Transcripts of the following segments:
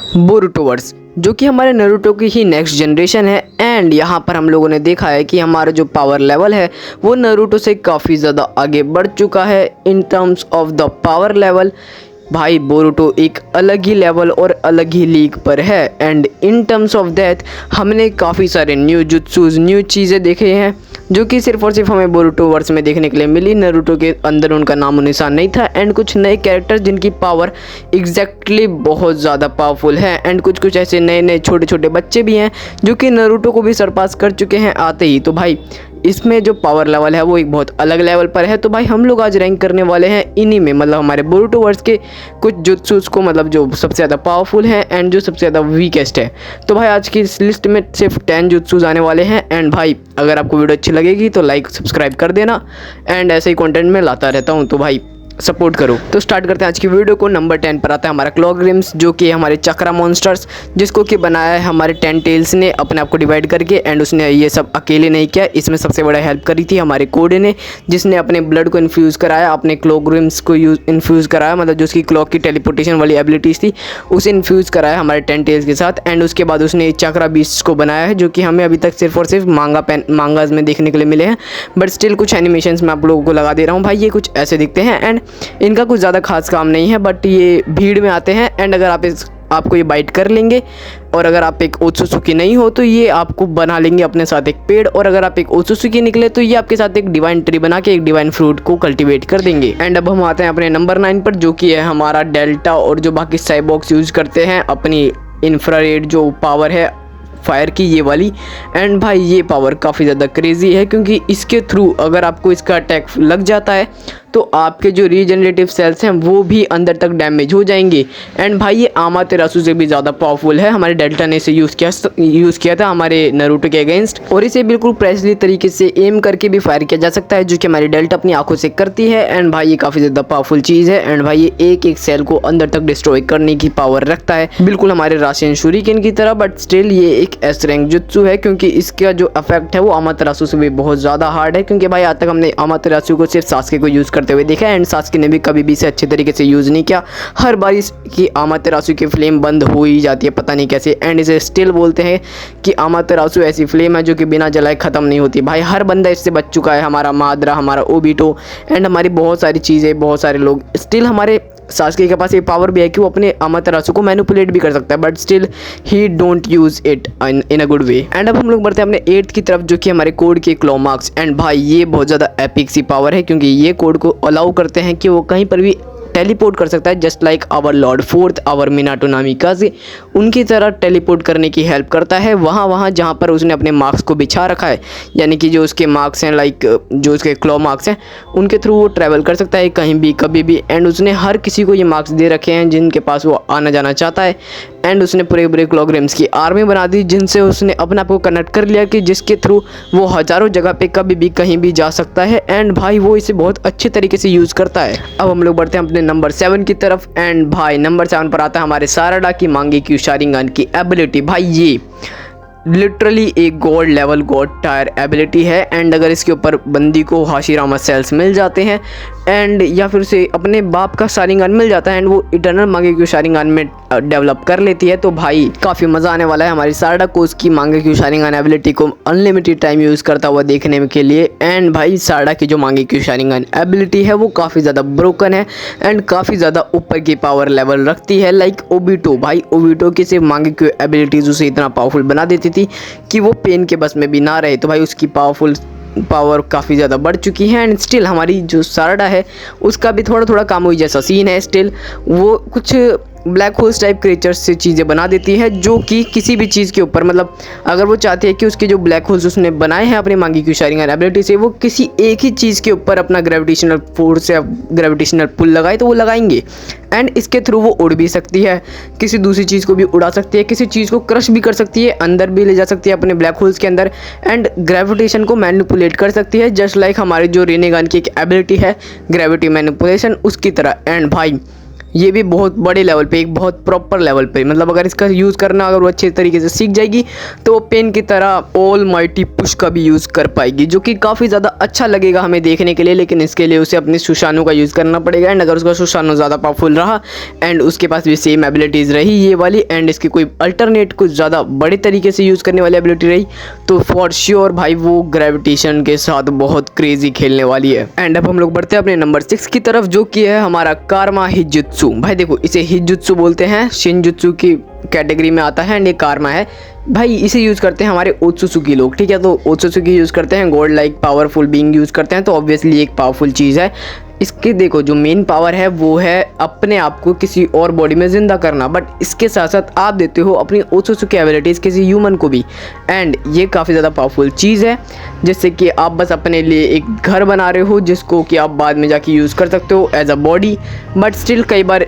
बोरुटोवर्स, जो कि हमारे नारुतो की ही नेक्स्ट जनरेशन है। एंड यहाँ पर हम लोगों ने देखा है कि हमारा जो पावर लेवल है वो नारुतो से काफ़ी ज़्यादा आगे बढ़ चुका है in terms of the power level. भाई बोरुटो एक अलग ही लेवल और अलग ही लीग पर है। And in terms of that हमने काफ़ी सारे न्यू जुत्सूज, न्यू चीज़ें देखे हैं जो कि सिर्फ और सिर्फ हमें बोरुटो वर्स में देखने के लिए मिली। नारुतो के अंदर उनका नामो निशान नहीं था। एंड कुछ नए कैरेक्टर्स जिनकी पावर एग्जैक्टली बहुत ज़्यादा पावरफुल है। एंड कुछ ऐसे नए नए छोटे छोटे बच्चे भी हैं जो कि नारुतो को भी सरपास कर चुके हैं आते ही। तो भाई इसमें जो पावर लेवल है वो एक बहुत अलग लेवल पर है। तो भाई हम लोग आज रैंक करने वाले हैं इन्हीं में, मतलब हमारे बोरुटो वर्स के कुछ जुत्सूस को, मतलब जो सबसे ज़्यादा पावरफुल हैं एंड जो सबसे ज़्यादा वीकेस्ट है। तो भाई आज की इस लिस्ट में सिर्फ 10 जुत्सूस आने वाले हैं। एंड भाई अगर आपको वीडियो अच्छी लगेगी तो लाइक सब्सक्राइब कर देना। एंड ऐसे ही कंटेंट में लाता रहता हूँ, तो भाई सपोर्ट करो। तो स्टार्ट करते हैं आज की वीडियो को। नंबर 10 पर आता है हमारा क्लॉग्रिम्स, जो कि हमारे चक्रा मॉन्स्टर्स, जिसको कि बनाया है हमारे 10 टेल्स ने अपने आप को डिवाइड करके। एंड उसने ये सब अकेले नहीं किया, इसमें सबसे बड़ा हेल्प करी थी हमारे कोडे ने, जिसने अपने ब्लड को इन्फ्यूज़ कराया, अपने क्लॉग्रिम्स को इन्फ्यूज़ कराया, मतलब जो उसकी क्लॉक की टेलीपोर्टेशन वाली एबिलिटीज़ थी उसे इन्फ्यूज़ कराया हमारे 10 टेल्स के साथ। एंड उसके बाद उसने चक्रा बीस्ट को बनाया है, जो कि हमें अभी तक सिर्फ और सिर्फ मांगाज में देखने के लिए मिले हैं। बट स्टिल कुछ एनिमेशंस मैं आप लोगों को लगा दे रहा हूँ। भाई ये कुछ ऐसे दिखते हैं एंड इनका कुछ ज़्यादा खास काम नहीं है, बट ये भीड़ में आते हैं। एंड अगर आपको ये बाइट कर लेंगे और अगर आप एक ओत्सुकी नहीं हो तो ये आपको बना लेंगे अपने साथ एक पेड़, और अगर आप एक ओत्सुकी निकले तो ये आपके साथ एक डिवाइन ट्री बना के एक डिवाइन फ्रूट को कल्टीवेट कर देंगे। एंड अब हम आते हैं अपने नंबर 9 पर, जो कि है हमारा डेल्टा, और जो बाकी साइबॉक्स यूज़ करते हैं अपनी इंफ्रारेड जो पावर है फायर की, ये वाली। एंड भाई ये पावर काफ़ी ज़्यादा क्रेजी है, क्योंकि इसके थ्रू अगर आपको इसका अटैक लग जाता है तो आपके जो रीजनरेटिव सेल्स हैं वो भी अंदर तक डैमेज हो जाएंगे। एंड भाई ये आमातेरासु से भी ज़्यादा पावरफुल है। हमारे डेल्टा ने इसे यूज़ किया था हमारे नारुतो के अगेंस्ट, और इसे बिल्कुल प्रेसली तरीके से एम करके भी फायर किया जा सकता है, जो कि हमारी डेल्टा अपनी आंखों से करती है। एंड भाई ये काफ़ी ज़्यादा पावरफुल चीज़ है। एंड भाई ये एक एक सेल को अंदर तक डिस्ट्रॉय करने की पावर रखता है, बिल्कुल हमारे राशियन शूरिकेन की तरह। बट स्टिल ये एक एस रैंक जुत्सु है, क्योंकि इसका जो इफेक्ट है वो आमातेरासु से भी बहुत ज़्यादा हार्ड है। क्योंकि भाई आज तक हमने आमातेरासु को सिर्फ सास्के को यूज़ करते हुए देखा है, एंड सास्के ने भी कभी भी इसे अच्छे तरीके से यूज़ नहीं किया। हर बार इसकी आमातेरासु की फ्लेम बंद हो ही जाती है, पता नहीं कैसे। एंड इसे स्टिल बोलते हैं कि आमातेरासु ऐसी फ्लेम है जो कि बिना जलाए ख़त्म नहीं होती। भाई हर बंदा इससे बच चुका है, हमारा माद्रा, हमारा ओबिटो, एंड हमारी बहुत सारी चीज़ें, बहुत सारे लोग। स्टिल हमारे सास्के के पास ये पावर भी है कि वो अपने आमातेरासु को मैनिपुलेट भी कर सकता है, but still he don't use it in a good way. And अब हम लोग बढ़ते हैं अपने 8th की तरफ, जो कि हमारे कोड के क्लॉ मार्क्स। एंड भाई ये बहुत ज़्यादा एपिक सी पावर है, क्योंकि ये कोड को अलाउ करते हैं कि वो कहीं पर भी टेलीपोर्ट कर सकता है, just like our lord fourth, our Minato Namikaze, उनकी तरह टेलीपोर्ट करने की हेल्प करता है वहाँ जहाँ पर उसने अपने मार्क्स को बिछा रखा है। यानी कि जो उसके मार्क्स हैं, लाइक जो उसके क्लॉ मार्क्स हैं, उनके थ्रू वो ट्रैवल कर सकता है कहीं भी कभी भी। एंड उसने हर किसी को ये मार्क्स दे रखे हैं जिनके पास वो आना जाना चाहता है। एंड उसने पूरे क्लॉग्रिम्स की आर्मी बना दी, जिनसे उसने अपने आप को कनेक्ट कर लिया कि जिसके थ्रू वो हज़ारों जगह पे कभी भी कहीं भी जा सकता है। एंड भाई वो इसे बहुत अच्छे तरीके से यूज़ करता है। अब हम लोग बढ़ते हैं अपने नंबर 7 की तरफ। एंड भाई नंबर 7 पर आता है हमारे साराडा की मांगेक्यू शारिंगन की एबिलिटी। भाई ये लिटरली एक gold level God tyre ability है। एंड अगर इसके ऊपर बंदी को हाशिरामा सेल्स मिल जाते हैं, एंड या फिर उसे अपने बाप का शारिंगन मिल जाता है, एंड वो इटर्नल मांगेक्यू शारिंगन में डेवलप कर लेती है, तो भाई काफ़ी मज़ा आने वाला है हमारी साराडा को उसकी मांगेक्यू शारिंगन एबिलिटी को अनलिमिटेड टाइम यूज़ करता हुआ देखने के लिए। एंड भाई साराडा की जो मांगेक्यू शारिंगन एबिलिटी है वो काफ़ी ज़्यादा ब्रोकन है एंड काफ़ी ज़्यादा ऊपर की पावर लेवल रखती है, लाइक ओबिटो। भाई ओबिटो की सिर्फ मांगेक्यू एबिलिटीज़ उसे इतना पावरफुल बना देती थी कि वो पेन के बस में भी ना रहे। तो भाई उसकी पावर काफ़ी ज़्यादा बढ़ चुकी है। एंड स्टिल हमारी जो साराडा है उसका भी थोड़ा थोड़ा काम हुई जैसा सीन है। स्टिल वो कुछ ब्लैक होल्स टाइप क्रिएचर्स से चीज़ें बना देती है, जो कि किसी भी चीज़ के ऊपर, मतलब अगर वो चाहती है कि उसके जो ब्लैक होल्स उसने बनाए हैं अपनी मांगेक्यू शारिंगन एबिलिटी से, वो किसी एक ही चीज़ के ऊपर अपना ग्रेविटेशनल फोर्स या ग्रेविटेशनल पुल लगाए तो वो लगाएंगे। एंड इसके थ्रू वो उड़ भी सकती है, किसी दूसरी चीज़ को भी उड़ा सकती है, किसी चीज़ को क्रश भी कर सकती है, अंदर भी ले जा सकती है अपने ब्लैक होल्स के अंदर, एंड ग्रेविटेशन को मैनिपुलेट कर सकती है, जस्ट लाइक हमारी जो रेनेगन की एक एबिलिटी है ग्रेविटी मैनिपुलेशन, उसकी तरह। एंड भाई ये भी बहुत बड़े लेवल पे, एक बहुत प्रॉपर लेवल पे, मतलब अगर इसका यूज़ करना अगर वो अच्छे तरीके से सीख जाएगी तो वो पेन की तरह ऑल माइटी पुश का भी यूज़ कर पाएगी, जो कि काफ़ी ज़्यादा अच्छा लगेगा हमें देखने के लिए। लेकिन इसके लिए उसे अपनी सुशानु का यूज़ करना पड़ेगा। एंड अगर उसका सुशानु ज़्यादा पावरफुल रहा एंड उसके पास भी सेम एबिलिटीज़ रही ये वाली, एंड इसकी कोई अल्टरनेट कुछ ज़्यादा बड़े तरीके से यूज़ करने वाली एबिलिटी रही, तो फॉर श्योर भाई वो ग्रेविटेशन के साथ बहुत क्रेजी खेलने वाली है। एंड अब हम लोग बढ़ते हैं अपने नंबर 6 की तरफ, जो कि है हमारा कारमा हिजुत्सु। भाई देखो, इसे हिजुत्सु बोलते हैं, शिनजुत्सु की कैटेगरी में आता है एंड ये कारमा है। भाई इसे यूज़ करते हैं हमारे ओत्सुसुकी लोग, ठीक है। तो ओत्सुसुकी यूज़ करते हैं, God like powerful being use करते हैं, तो ऑब्वियसली एक पावरफुल चीज़ है। इसके देखो जो मेन पावर है वो है अपने आप को किसी और बॉडी में ज़िंदा करना, बट इसके साथ साथ आप देते हो अपनी ओत्सुसुकी एबिलिटीज़ किसी ह्यूमन को भी, एंड ये काफ़ी ज़्यादा पावरफुल चीज़ है। जैसे कि आप बस अपने लिए एक घर बना रहे हो जिसको कि आप बाद में जाके यूज़ कर सकते हो as a body, but still कई बार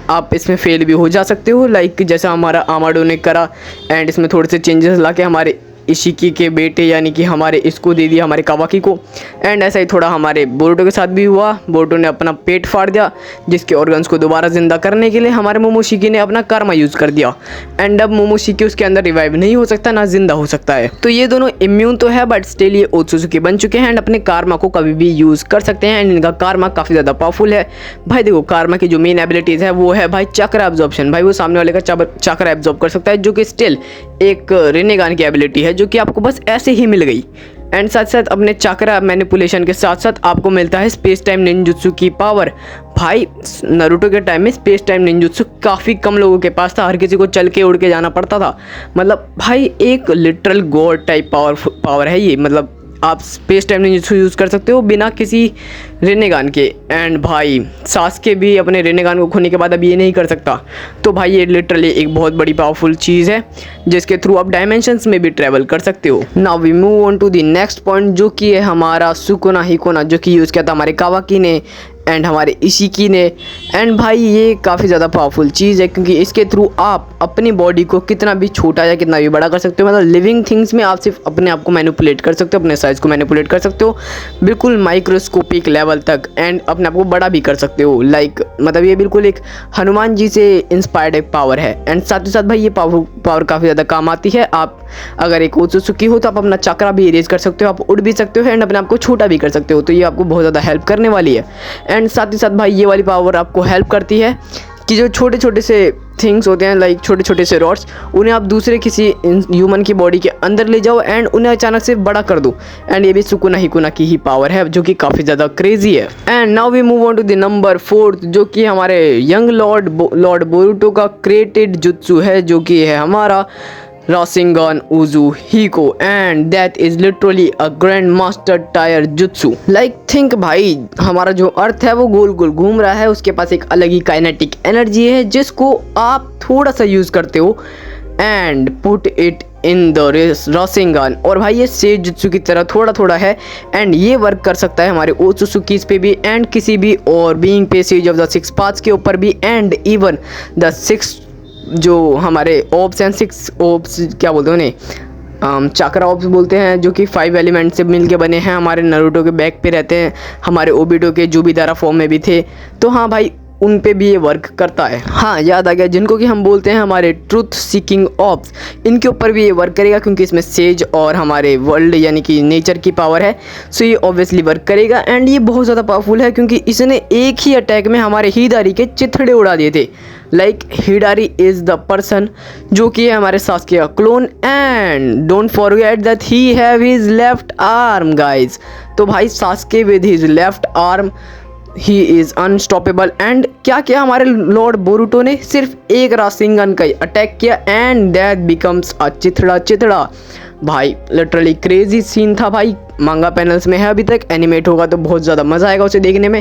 आप इसमें फेल भी हो जा सकते हो, लाइक जैसा हमारा आमाडो ने करा। एंड इसमें थोड़े से चेंजेस ला के हमारे इशिकी के बेटे यानी कि हमारे इसको दे दिया, हमारे कावाकी को। एंड ऐसा ही थोड़ा हमारे बोरुटो के साथ भी हुआ, बोरुटो ने अपना पेट फाड़ दिया जिसके ऑर्गन्स को दोबारा ज़िंदा करने के लिए हमारे मोमोशिकी ने अपना कर्मा यूज़ कर दिया। एंड अब मोमोशिकी उसके अंदर रिवाइव नहीं हो सकता, ना जिंदा हो सकता है। तो ये दोनों इम्यून तो है बट स्टिल ये ओत्सुसुकी बन चुके हैं एंड अपने कारमा को कभी भी यूज़ कर सकते हैं। एंड इनका कारमा काफ़ी ज़्यादा पावरफुल है। भाई देखो, कारमा की जो मेन एबिलिटीज़ है वो है भाई चक्र एब्जॉर्प्शन। भाई वो सामने वाले का चक्र एब्जॉर्ब कर सकता है, जो कि स्टिल एक रिनेगान की एबिलिटी है जो कि आपको बस ऐसे ही मिल गई। एंड साथ साथ अपने चक्रा मैनिपुलेशन के साथ साथ आपको मिलता है स्पेस टाइम निंजुत्सु की पावर। भाई नारुतो के टाइम में स्पेस टाइम निंजुत्सु काफ़ी कम लोगों के पास था, हर किसी को चल के उड़ के जाना पड़ता था। मतलब भाई एक लिटरल गॉड टाइप पावर है ये। मतलब आप स्पेस टाइम निंजुत्सु यूज़ कर सकते हो बिना किसी रेनेगान के। एंड भाई सास्के भी अपने रेनेगान को खोने के बाद अब ये नहीं कर सकता। तो भाई ये लिटरली एक बहुत बड़ी पावरफुल चीज़ है जिसके थ्रू आप डायमेंशंस में भी ट्रैवल कर सकते हो। Now we move on to the next point, जो कि है हमारा सुकोना हिकोना, जो कि यूज़ किया था हमारे कावाकी ने एंड हमारे इशिकी ने। एंड भाई ये काफ़ी ज़्यादा पावरफुल चीज़ है क्योंकि इसके थ्रू आप अपनी बॉडी को कितना भी छोटा या कितना भी बड़ा कर सकते हो। मतलब लिविंग थिंग्स में आप सिर्फ अपने आप को मैनिपुलेट कर सकते हो, अपने साइज़ को मैनिपुलेट कर सकते हो बिल्कुल माइक्रोस्कोपिक लेवल तक, एंड अपने आप को बड़ा भी कर सकते हो। लाइक मतलब ये बिल्कुल एक हनुमान जी से इंस्पायर्ड एक पावर है। एंड साथ ही साथ भाई ये पावर काफ़ी ज़्यादा काम आती है। आप अगर एक ओत्सुसुकी हो तो आप अपना चक्रा भी इरेज कर सकते हो, आप उड़ भी सकते हो एंड अपने आप को छोटा भी कर सकते हो। तो ये आपको बहुत ज़्यादा हेल्प करने वाली है। एंड साथ ही साथ भाई ये वाली पावर आपको हेल्प करती है कि जो छोटे छोटे से थिंग्स होते हैं, लाइक छोटे छोटे से रॉड्स, उन्हें आप दूसरे किसी ह्यूमन की बॉडी के अंदर ले जाओ एंड उन्हें अचानक से बड़ा कर दो। एंड ये भी सुकुना हिकुना की ही पावर है जो कि काफ़ी ज़्यादा क्रेजी है। And now we move on to the number 4, जो कि हमारे यंग लॉर्ड बोरुटो का क्रिएटेड जुत्सु है, जो कि है हमारा Rasengan Uzuhiko, and that is literally a grand master tier जुत्सु। लाइक थिंक भाई हमारा जो अर्थ है वो गोल गोल घूम रहा है, उसके पास एक अलग ही काइनेटिक एनर्जी है जिसको आप थोड़ा सा यूज़ करते हो and put it in the Rasengan. और भाई ये सेज जुत्सु की तरह थोड़ा थोड़ा है एंड ये वर्क कर सकता है हमारे ओत्सुसुकीज पे भी एंड किसी भी और बीइंग पे सेज ऑफ द 6 पाथ्स के ऊपर भी, एंड इवन द 6 जो हमारे ओब्स एंड 6 ओब्स क्या बोलते हैं उन्हें, चाक्रा ओब्स बोलते हैं, जो कि 5 एलिमेंट से मिलके बने हैं। हमारे नारुतो के बैक पे रहते हैं, हमारे ओबिटो के जुबिदारा फॉर्म में भी थे। तो हाँ भाई उन पे भी ये वर्क करता है। हाँ याद आ गया, जिनको कि हम बोलते हैं हमारे ट्रूथ सीकिंग ऑब्स, इनके ऊपर भी ये वर्क करेगा क्योंकि इसमें सेज और हमारे वर्ल्ड यानी कि नेचर की पावर है। सो ये ऑब्वियसली वर्क करेगा एंड ये बहुत ज़्यादा पावरफुल है क्योंकि इसने एक ही अटैक में हमारे हिडारी के चिथड़े उड़ा दिए थे। लाइक हिडारी इज़ द पर्सन जो कि है हमारे सास्के का clone, and don't forget that he have his left arm guys. तो भाई Sasuke with his left arm he is unstoppable. And क्या किया हमारे लॉर्ड बोरुटो ने, सिर्फ एक रासेंगान का अटैक किया एंड दैट बिकम्स अ चिथड़ा। भाई लिटरली क्रेजी सीन था भाई, मांगा पैनल्स में है अभी तक, एनिमेट होगा तो बहुत ज़्यादा मज़ा आएगा उसे देखने में।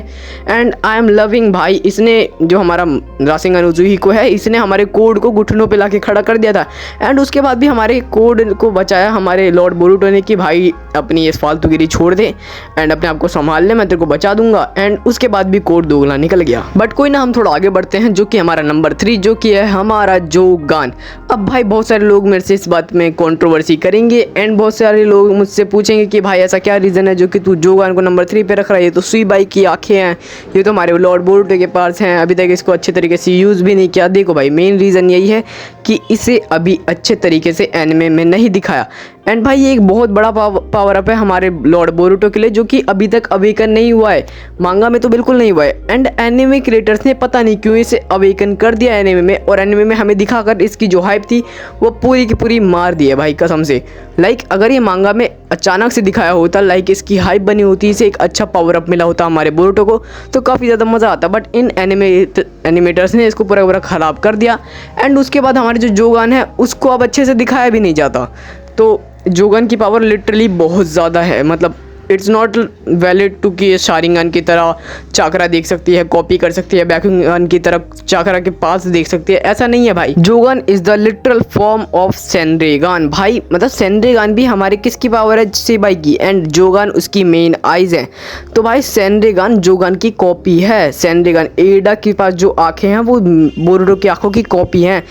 एंड आई एम लविंग भाई, इसने जो हमारा रासेंगान उजुहिको है, इसने हमारे कोड को घुटनों पे लाके खड़ा कर दिया था एंड उसके बाद भी हमारे कोड को बचाया हमारे लॉर्ड बोरुटो ने कि भाई अपनी ये फालतूगिरी छोड़ दे एंड अपने आप को संभाल ले, मैं तेरे को बचा दूंगा। एंड उसके बाद भी कोड दोगुना निकल गया। बट कोई ना, हम थोड़ा आगे बढ़ते हैं, जो कि हमारा नंबर 3 जो कि है हमारा जोगान। अब भाई बहुत सारे लोग मेरे से इस बात में कॉन्ट्रोवर्सी करेंगे एंड बहुत सारे लोग मुझसे पूछेंगे कि भाई ऐसा क्या रीज़न है जो कि तू जोगान को नंबर 3 पे रख रहा है? ये तो सुई बाई की आंखें हैं, ये तो हमारे लॉर्ड बोरुटो के पास हैं, अभी तक इसको अच्छे तरीके से यूज़ भी नहीं किया। देखो भाई, मेन रीज़न यही है कि इसे अभी अच्छे तरीके से एनिमे में नहीं दिखाया। एंड भाई ये एक बहुत बड़ा पावर अप है हमारे लॉर्ड बोरुटो के लिए, जो कि अभी तक अवेकन नहीं हुआ है। मांगा में तो बिल्कुल नहीं हुआ है। एंड एनिमे क्रिएटर्स ने पता नहीं क्यों इसे अवेकन कर दिया एनिमे में, और एनिमे में हमें दिखाकर इसकी जो हाइप थी वो पूरी की पूरी मार दी है भाई, कसम से। लाइक अगर ये मांगा में अचानक से दिखाया होता, लाइक इसकी हाइप बनी होती, इसे एक अच्छा पावर अप मिला होता हमारे बोरुटो को, तो काफ़ी ज़्यादा मज़ा आता। बट इन एनिमेटर्स ने इसको पूरा ख़राब कर दिया। एंड उसके बाद हमारे जो जोगान है उसको अब अच्छे से दिखाया भी नहीं जाता। तो जोगन की पावर लिटरली बहुत ज़्यादा है, मतलब इट्स नॉट वैलिड टू कि शारिंगन की तरह चाकरा देख सकती है, कॉपी कर सकती है, बैकुगन की तरह चाकरा के पास देख सकती है, ऐसा नहीं है भाई। Jogan is the literal form of सेनरेगान भाई, मतलब सेनरेगान भी हमारे किसकी पावर है? सेबाई की। एंड जोगन उसकी मेन आइज़ हैं। तो भाई सेनरेगान जोगन की कॉपी है। सेनरेगान एडा के पास जो आँखें हैं वो बोरुटो की आँखों की कॉपी हैं।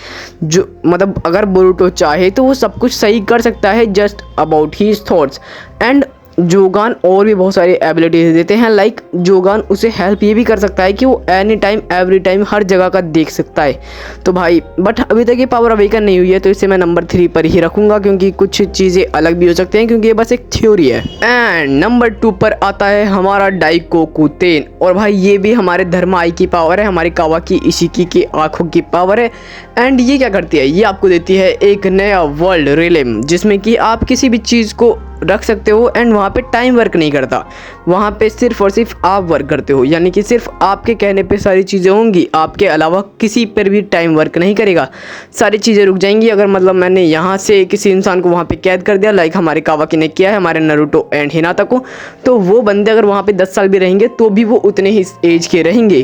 जो मतलब अगर बोरुटो चाहे तो वो सब कुछ सही कर सकता है, just about his thoughts. And Jogan और भी बहुत सारी एबिलिटीज देते हैं, लाइक जोगान उसे हेल्प ये भी कर सकता है कि वो एनी टाइम एवरी टाइम हर जगह का देख सकता है। तो भाई बट अभी तक ये पावर अवेकन नहीं हुई है, तो इसे मैं नंबर 3 पर ही रखूँगा, क्योंकि कुछ चीज़ें अलग भी हो सकती हैं, क्योंकि ये बस एक थ्योरी है। एंड नंबर 2 पर आता है हमारा डाइकोकुतेन, और भाई ये भी हमारे धर्माई की पावर है, हमारी कावाकी इशिकी की आँखों की पावर है। एंड ये क्या करती है? ये आपको देती है एक नया वर्ल्ड रिलेम, जिसमें कि आप किसी भी चीज़ को रख सकते हो एंड वहाँ पे टाइम वर्क नहीं करता। वहाँ पे सिर्फ और सिर्फ आप वर्क करते हो, यानी कि सिर्फ आपके कहने पे सारी चीज़ें होंगी, आपके अलावा किसी पर भी टाइम वर्क नहीं करेगा। सारी चीज़ें रुक जाएंगी। अगर मतलब मैंने यहाँ से किसी इंसान को वहाँ पे कैद कर दिया, लाइक हमारे कावाकी ने किया है हमारे नारुतो एंड हिनाता को, तो वो बंदे अगर वहाँ पे 10 साल भी रहेंगे तो भी वो उतने ही एज के रहेंगे।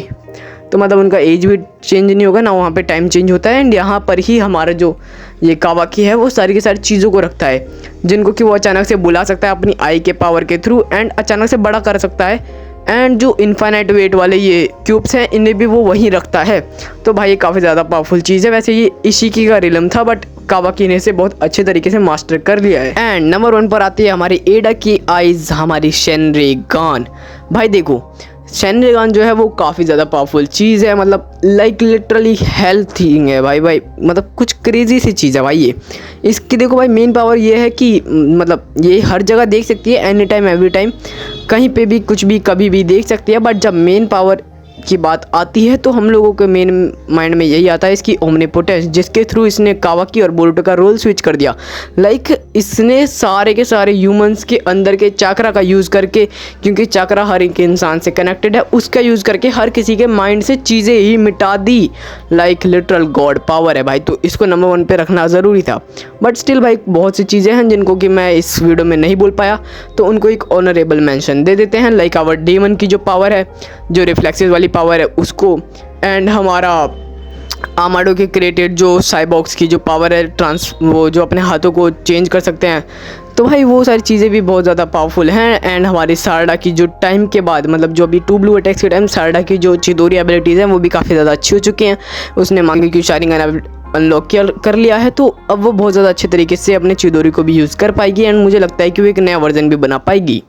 तो मतलब उनका एज भी चेंज नहीं होगा ना, वहाँ पे टाइम चेंज होता है। एंड यहाँ पर ही हमारा जो ये कावाकी है वो सारी की सारी चीज़ों को रखता है, जिनको कि वो अचानक से बुला सकता है अपनी आई के पावर के थ्रू, एंड अचानक से बड़ा कर सकता है। एंड जो इन्फाइनाइट वेट वाले ये क्यूब्स हैं इन्हें भी वो वहीं रखता है। तो भाई ये काफ़ी ज़्यादा पावरफुल चीज़ है। वैसे ये इशिकी का रिलम था, बट कावाकी ने इसे बहुत अच्छे तरीके से मास्टर कर लिया है। एंड नंबर 1 पर आती है हमारी एडा की आइज़, हमारी शेनरेगान। भाई देखो शेनरेगान जो है वो काफ़ी ज़्यादा पावरफुल चीज़ है, मतलब लाइक लिटरली हेल्थ थिंग है भाई, मतलब कुछ क्रेजी सी चीज़ है भाई ये। इसकी देखो भाई मेन पावर ये है कि मतलब ये हर जगह देख सकती है, एनी टाइम एवरी टाइम, कहीं पे भी कुछ भी कभी भी देख सकती है। बट जब मेन पावर की बात आती है तो हम लोगों के मेन माइंड में यही आता है इसकी ओमनीपोटेंस, जिसके थ्रू इसने कावाकी और बोरुटो का रोल स्विच कर दिया। लाइक इसने सारे के सारे ह्यूमंस के अंदर के चाकरा का यूज़ करके, क्योंकि चाकरा हर एक इंसान से कनेक्टेड है, उसका यूज़ करके हर किसी के माइंड से चीज़ें ही मिटा दी। लाइक लिटरल गॉड पावर है भाई, तो इसको नंबर 1 पे रखना ज़रूरी था। बट स्टिल भाई बहुत सी चीज़ें हैं जिनको कि मैं इस वीडियो में नहीं बोल पाया, तो उनको एक ऑनरेबल मेंशन दे देते हैं। लाइक आवर डेमन की जो पावर है, जो रिफ्लेक्सेस वाली पावर है उसको, एंड हमारा आमाडो के क्रिएटेड जो साइबॉक्स की जो पावर है, वो जो अपने हाथों को चेंज कर सकते हैं, तो भाई वो सारी चीज़ें भी बहुत ज़्यादा पावरफुल हैं। एंड हमारी सारडा की जो टाइम के बाद, मतलब जो अभी 2 ब्लू अटैक्स के टाइम सारडा की जो चिदोरी एबिलिटीज़ हैं वो भी काफ़ी ज़्यादा अच्छी हो चुकी हैं। उसने मांगे की शारिंगन अनलॉक कर लिया है, तो अब वो बहुत ज़्यादा अच्छे तरीके से अपने चिदोरी को भी यूज़ कर पाएगी, एंड मुझे लगता है कि वो एक नया वर्जन भी बना पाएगी।